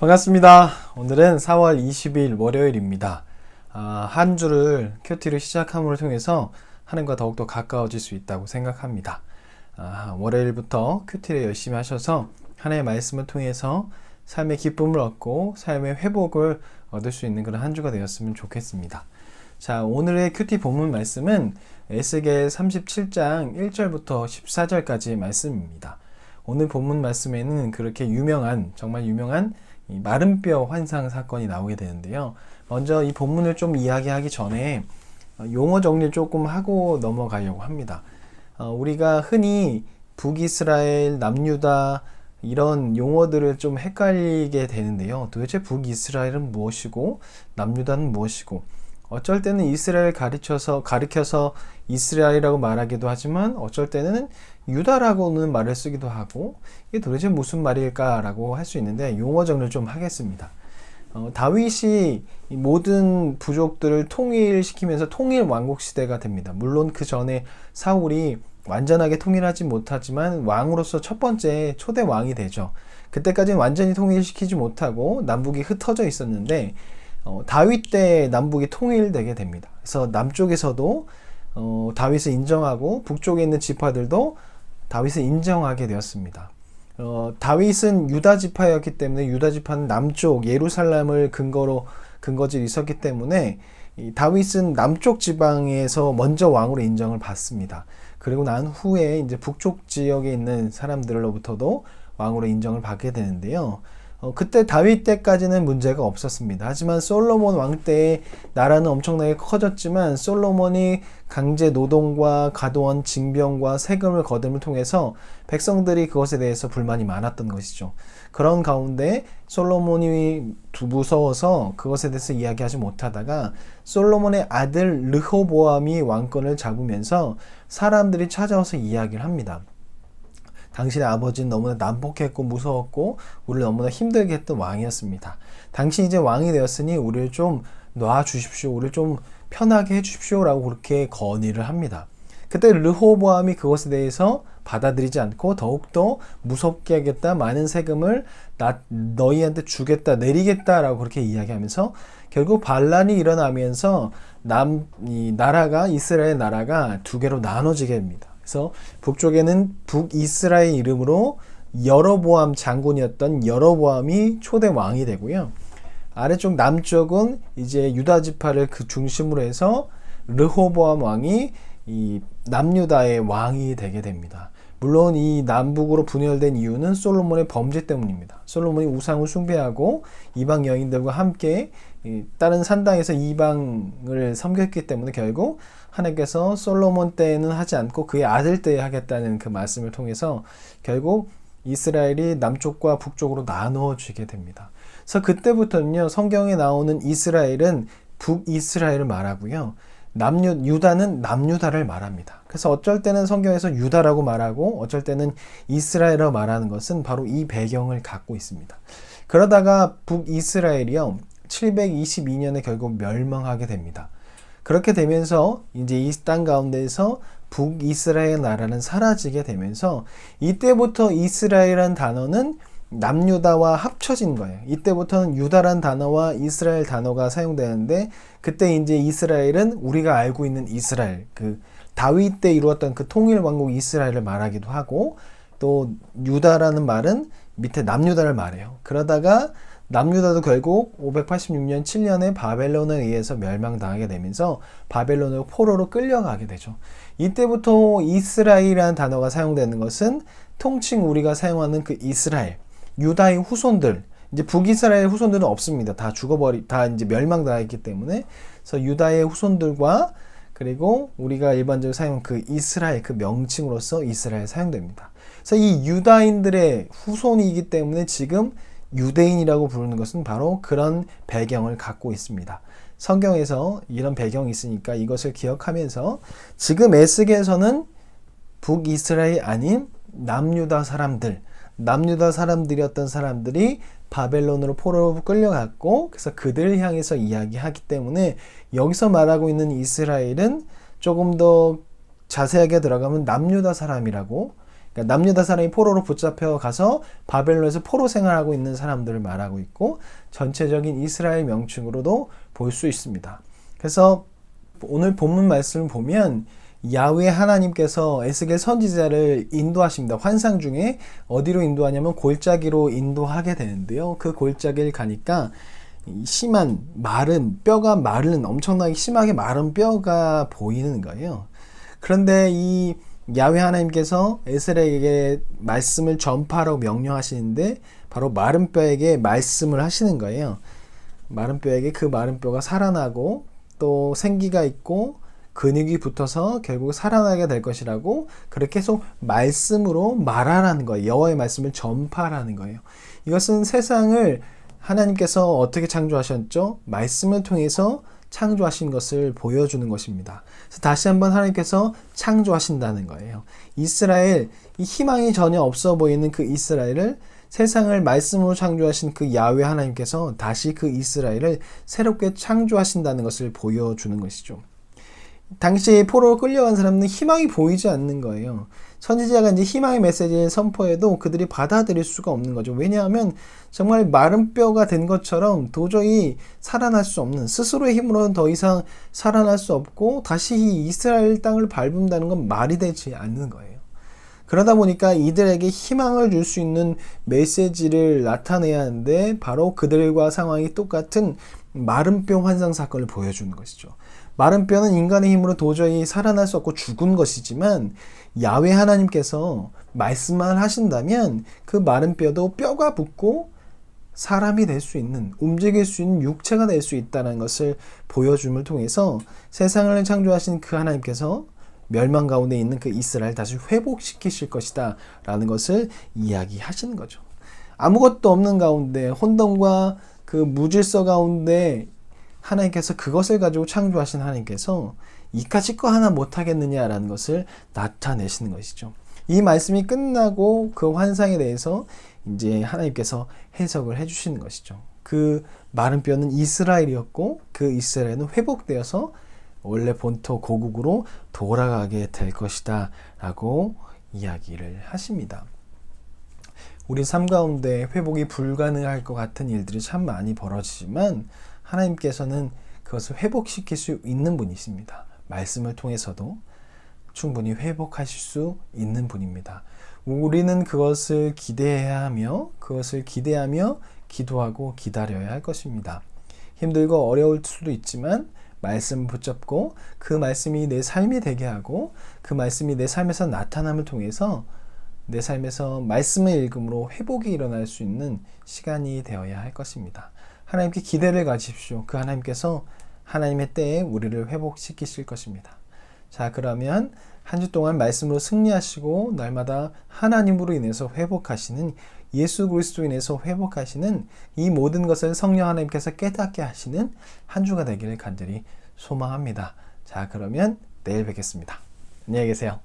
반갑습니다. 오늘은 4월 20일 월요일입니다. 한 주를 큐티를 시작함으로 통해서 하나님과 더욱더 가까워질 수 있다고 생각합니다. 월요일부터 큐티를 열심히 하셔서 하나님의 말씀을 통해서 삶의 기쁨을 얻고 삶의 회복을 얻을 수 있는 그런 한 주가 되었으면 좋겠습니다. 자, 오늘의 큐티 본문 말씀은 에스겔 37장 1절부터 14절까지 말씀입니다. 오늘 본문 말씀에는 그렇게 정말 유명한 이 마른 뼈 환상 사건이 나오게 되는데요. 먼저 이 본문을 좀 이야기하기 전에 용어 정리를 조금 하고 넘어가려고 합니다. 우리가 흔히 북이스라엘, 남유다 이런 용어들을 좀 헷갈리게 되는데요. 도대체 북이스라엘은 무엇이고 남유다는 무엇이고, 어쩔 때는 이스라엘 가르쳐서 이스라엘이라고 말하기도 하지만 어쩔 때는 유다라고는 말을 쓰기도 하고, 이게 도대체 무슨 말일까라고 할 수 있는데 용어 정리를 좀 하겠습니다. 다윗이 모든 부족들을 통일시키면서 통일 왕국 시대가 됩니다. 물론 그 전에 사울이 완전하게 통일하지 못하지만 왕으로서 첫 번째 초대 왕이 되죠. 그때까지는 완전히 통일시키지 못하고 남북이 흩어져 있었는데 다윗 때 남북이 통일되게 됩니다. 그래서 남쪽에서도 다윗을 인정하고 북쪽에 있는 지파들도 다윗을 인정하게 되었습니다. 다윗은 유다 지파였기 때문에 유다 지파는 남쪽 예루살렘을 근거지로 있었기 때문에 다윗은 남쪽 지방에서 먼저 왕으로 인정을 받습니다. 그리고 난 후에 이제 북쪽 지역에 있는 사람들로부터도 왕으로 인정을 받게 되는데요. 그때 다윗 때까지는 문제가 없었습니다. 하지만 솔로몬 왕 때에 나라는 엄청나게 커졌지만 솔로몬이 강제 노동과 과도한 징병과 세금을 거둠을 통해서 백성들이 그것에 대해서 불만이 많았던 것이죠. 그런 가운데 솔로몬이 무서워서 그것에 대해서 이야기하지 못하다가 솔로몬의 아들 르호보암이 왕권을 잡으면서 사람들이 찾아와서 이야기를 합니다. 당신의 아버지는 너무나 난폭했고 무서웠고 우리를 너무나 힘들게 했던 왕이었습니다. 당신이 이제 왕이 되었으니 우리를 좀 놔주십시오. 우리를 좀 편하게 해주십시오 라고 그렇게 건의를 합니다. 그때 르호보암이 그것에 대해서 받아들이지 않고 더욱더 무섭게 하겠다, 많은 세금을 너희한테 주겠다, 내리겠다 라고 그렇게 이야기하면서 결국 반란이 일어나면서 이스라엘 나라가 두 개로 나눠지게 됩니다. 그래서 북쪽에는 북이스라엘 이름으로 여로보암 장군이었던 여로보암이 초대 왕이 되고요. 아래쪽 남쪽은 이제 유다 지파를 그 중심으로 해서 르호보암 왕이 이 남유다의 왕이 되게 됩니다. 물론 이 남북으로 분열된 이유는 솔로몬의 범죄 때문입니다. 솔로몬이 우상을 숭배하고 이방 여인들과 함께 다른 산당에서 이방을 섬겼기 때문에 결국 하나님께서 솔로몬 때는 하지 않고 그의 아들 때에 하겠다는 그 말씀을 통해서 결국 이스라엘이 남쪽과 북쪽으로 나누어지게 됩니다. 그래서 그때부터는요, 성경에 나오는 이스라엘은 북이스라엘을 말하고요, 유다는 남유다를 말합니다. 그래서 어쩔 때는 성경에서 유다라고 말하고 어쩔 때는 이스라엘이라고 말하는 것은 바로 이 배경을 갖고 있습니다. 그러다가 북이스라엘이요, 722년에 결국 멸망하게 됩니다. 그렇게 되면서 이제 이 땅 가운데에서 북이스라엘 나라는 사라지게 되면서 이때부터 이스라엘이라는 단어는 남유다와 합쳐진 거예요. 이때부터는 유다란 단어와 이스라엘 단어가 사용되는데, 그때 이제 이스라엘은 우리가 알고 있는 이스라엘, 그 다윗 때 이루었던 그 통일 왕국 이스라엘을 말하기도 하고, 또 유다라는 말은 밑에 남유다를 말해요. 그러다가 남유다도 결국 586년 7년에 바벨론에 의해서 멸망당하게 되면서 바벨론으로 포로로 끌려가게 되죠. 이때부터 이스라엘이라는 단어가 사용되는 것은 통칭 우리가 사용하는 그 이스라엘, 유다의 후손들, 이제 북이스라엘 후손들은 없습니다. 다 이제 멸망당했기 때문에. 그래서 유다의 후손들과 그리고 우리가 일반적으로 사용하는 그 이스라엘, 그 명칭으로서 이스라엘 사용됩니다. 그래서 이 유다인들의 후손이기 때문에 지금 유대인이라고 부르는 것은 바로 그런 배경을 갖고 있습니다. 성경에서 이런 배경이 있으니까 이것을 기억하면서 지금 에스겔에서는 북이스라엘이 아닌 남유다 사람들이었던 사람들이 바벨론으로 포로로 끌려갔고, 그래서 그들을 향해서 이야기하기 때문에 여기서 말하고 있는 이스라엘은 조금 더 자세하게 들어가면 남유다 사람이라고, 그러니까 남유다 사람이 포로로 붙잡혀 가서 바벨론에서 포로 생활하고 있는 사람들을 말하고 있고 전체적인 이스라엘 명칭으로도 볼 수 있습니다. 그래서 오늘 본문 말씀을 보면 야훼 하나님께서 에스겔 선지자를 인도하십니다. 환상 중에 어디로 인도하냐면 골짜기로 인도하게 되는데요. 그 골짜기를 가니까 심한 마른 뼈가 마른 엄청나게 심하게 마른 뼈가 보이는 거예요. 그런데 이 야훼 하나님께서 에스겔에게 말씀을 전파하라고 명령하시는데 바로 마른 뼈에게 말씀을 하시는 거예요. 마른 뼈에게 그 마른 뼈가 살아나고 또 생기가 있고 근육이 붙어서 결국 살아나게 될 것이라고 그렇게 계속 말씀으로 말하라는 거예요. 여호와의 말씀을 전파하라는 거예요. 이것은 세상을 하나님께서 어떻게 창조하셨죠? 말씀을 통해서 창조하신 것을 보여주는 것입니다. 그래서 다시 한번 하나님께서 창조하신다는 거예요. 이스라엘, 이 희망이 전혀 없어 보이는 그 이스라엘을 세상을 말씀으로 창조하신 그 야훼 하나님께서 다시 그 이스라엘을 새롭게 창조하신다는 것을 보여주는 것이죠. 당시 포로로 끌려간 사람은 희망이 보이지 않는 거예요. 선지자가 이제 희망의 메시지를 선포해도 그들이 받아들일 수가 없는 거죠. 왜냐하면 정말 마른 뼈가 된 것처럼 도저히 살아날 수 없는, 스스로의 힘으로는 더 이상 살아날 수 없고 다시 이 이스라엘 땅을 밟는다는 건 말이 되지 않는 거예요. 그러다 보니까 이들에게 희망을 줄 수 있는 메시지를 나타내야 하는데 바로 그들과 상황이 똑같은 마른 뼈 환상 사건을 보여주는 것이죠. 마른 뼈는 인간의 힘으로 도저히 살아날 수 없고 죽은 것이지만 야훼 하나님께서 말씀만 하신다면 그 마른 뼈도 뼈가 붙고 사람이 될 수 있는, 움직일 수 있는 육체가 될 수 있다는 것을 보여줌을 통해서 세상을 창조하신 그 하나님께서 멸망 가운데 있는 그 이스라엘 다시 회복시키실 것이다 라는 것을 이야기하시는 거죠. 아무것도 없는 가운데, 혼돈과 그 무질서 가운데 하나님께서 그것을 가지고 창조하신 하나님께서 이까짓 거 하나 못하겠느냐라는 것을 나타내시는 것이죠. 이 말씀이 끝나고 그 환상에 대해서 이제 하나님께서 해석을 해주시는 것이죠. 그 마른 뼈는 이스라엘이었고 그 이스라엘은 회복되어서 원래 본토 고국으로 돌아가게 될 것이다 라고 이야기를 하십니다. 우리 삶 가운데 회복이 불가능할 것 같은 일들이 참 많이 벌어지지만 하나님께서는 그것을 회복시킬 수 있는 분이십니다. 말씀을 통해서도 충분히 회복하실 수 있는 분입니다. 우리는 그것을 기대해야 하며 그것을 기대하며 기도하고 기다려야 할 것입니다. 힘들고 어려울 수도 있지만 말씀을 붙잡고 그 말씀이 내 삶이 되게 하고 그 말씀이 내 삶에서 나타남을 통해서 내 삶에서 말씀을 읽음으로 회복이 일어날 수 있는 시간이 되어야 할 것입니다. 하나님께 기대를 가지십시오. 그 하나님께서 하나님의 때에 우리를 회복시키실 것입니다. 자, 그러면 한 주 동안 말씀으로 승리하시고 날마다 하나님으로 인해서 회복하시는, 예수 그리스도로 인해서 회복하시는 이 모든 것을 성령 하나님께서 깨닫게 하시는 한 주가 되기를 간절히 소망합니다. 자, 그러면 내일 뵙겠습니다. 안녕히 계세요.